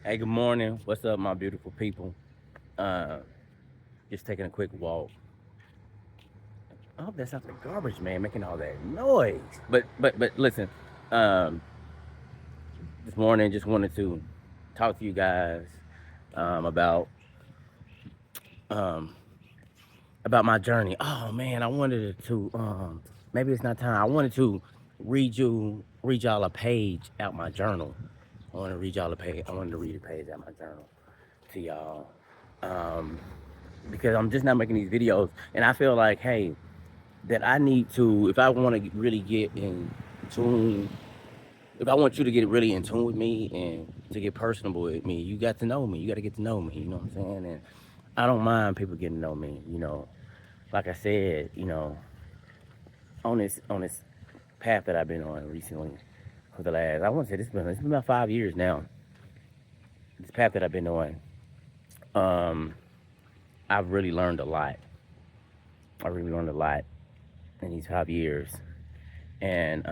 Hey, good morning. What's up, my beautiful people? Uh, just taking a quick walk. I hope that's not the garbage man making all that noise. But listen, um, this morning just wanted to talk to you guys about um my journey. Oh man, I wanted to maybe it's not time. I wanted to read y'all a page out my journal. I want to read y'all a page. I wanted to read a page out my journal to y'all. Um, because I'm just not making these videos, and I feel like, hey, that I need to, if I want to really get in tune, if I want you to get really in tune with me and to get personable with me, you got to know me. You got to get to know me. You know what I'm saying? And I don't mind people getting to know me. Like I said, on this path that I've been on recently for the last, I want to say it's been about 5 years now. This path that I've been on, um, I've really learned a lot. I really learned a lot in these 5 years, and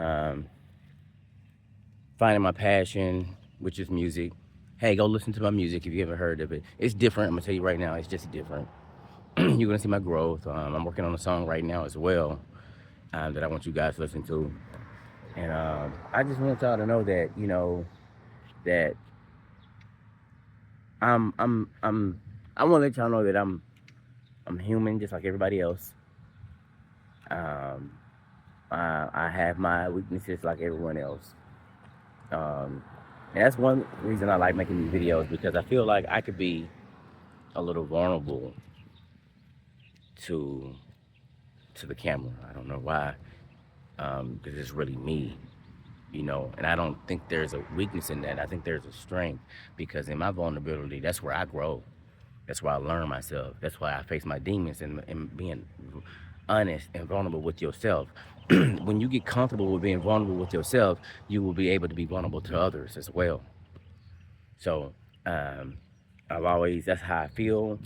finding my passion, which is music. Hey, go listen to my music if you ever heard of it. It's different. I'm gonna tell you right now. It's just different. You're gonna see my growth. I'm working on a song right now as well that I want you guys to listen to, and I just want y'all to know that that I'm I want to let y'all know that I'm human just like everybody else. Um, I have my weaknesses like everyone else. Um, and that's one reason I like making these videos because I feel like I could be a little vulnerable to the camera. I don't know why, because it's really me, And I don't think there's a weakness in that. I think there's a strength because in my vulnerability, that's where I grow. That's where I learn myself. That's why I face my demons and being honest and vulnerable with yourself. When you get comfortable with being vulnerable with yourself, you will be able to be vulnerable to others as well. So um, that's how I feel.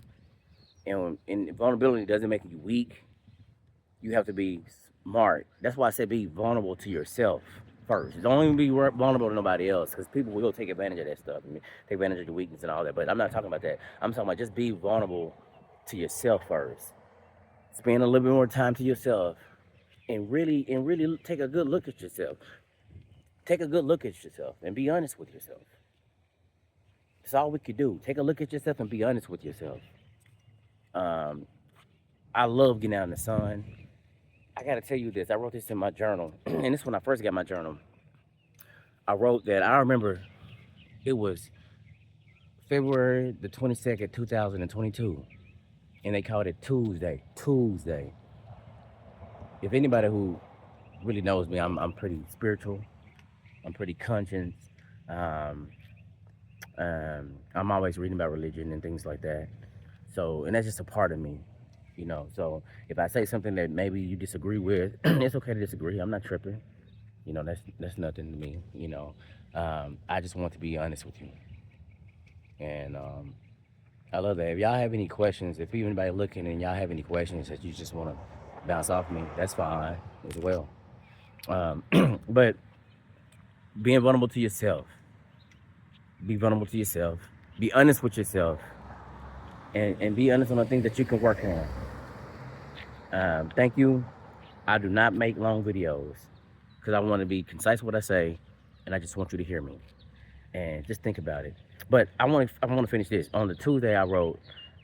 And vulnerability doesn't make you weak. You have to be smart. That's why I said be vulnerable to yourself first. Don't even be vulnerable to nobody else because people will take advantage of that stuff. I mean, take advantage of your weakness and all that. But I'm not talking about that. I'm talking about just be vulnerable to yourself first. Spend a little bit more time to yourself and really take a good look at yourself. Take a good look at yourself and be honest with yourself. That's all we could do. Take a look at yourself and be honest with yourself. Um, I love getting out in the sun. I gotta tell you this. I wrote this in my journal, and this is when I first got my journal. I wrote that I remember it was February the 22nd, 2022, and they called it Tuesday. Tuesday. If anybody who really knows me, I'm pretty spiritual. I'm pretty conscious. Um, I'm always reading about religion and things like that. So, and that's just a part of me. So, if I say something that maybe you disagree with, it's okay to disagree. I'm not tripping. That's nothing to me. I just want to be honest with you, and I love that. If y'all have any questions, if anybody looking and y'all have any questions that you just want to bounce off me, that's fine as well. Um, but being vulnerable to yourself, be vulnerable to yourself, be honest with yourself, and be honest on the things that you can work on. Thank you. I do not make long videos because I want to be concise with what I say, and I just want you to hear me and just think about it. But I want to finish this. On the Tuesday, I wrote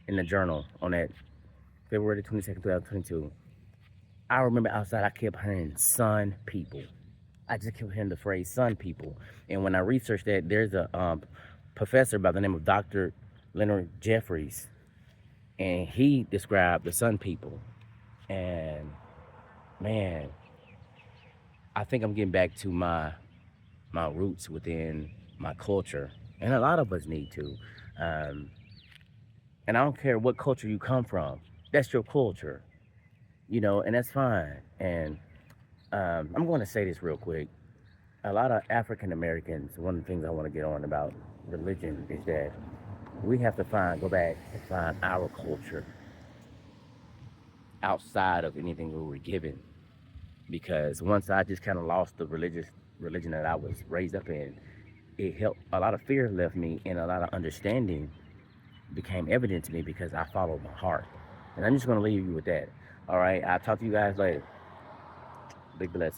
in the journal on that February 22nd, 2022. I remember outside I kept hearing "sun people." I just kept hearing the phrase "sun people," and when I researched that, there's a professor by the name of Dr. Leonard Jeffries, and he described the sun people. And man, I think I'm getting back to my roots within my culture, and a lot of us need to. Um, and I don't care what culture you come from; that's your culture, and that's fine. And I'm going to say this real quick. A lot of African Americans, one of the things I want to get on about religion is that we have to go back and find our culture outside of anything we were given. Because once I just kind of lost the religion that I was raised up in, it helped. A lot of fear left me, and a lot of understanding became evident to me because I followed my heart. And I'm just gonna leave you with that. All right. I'll talk to you guys later. Big blessings.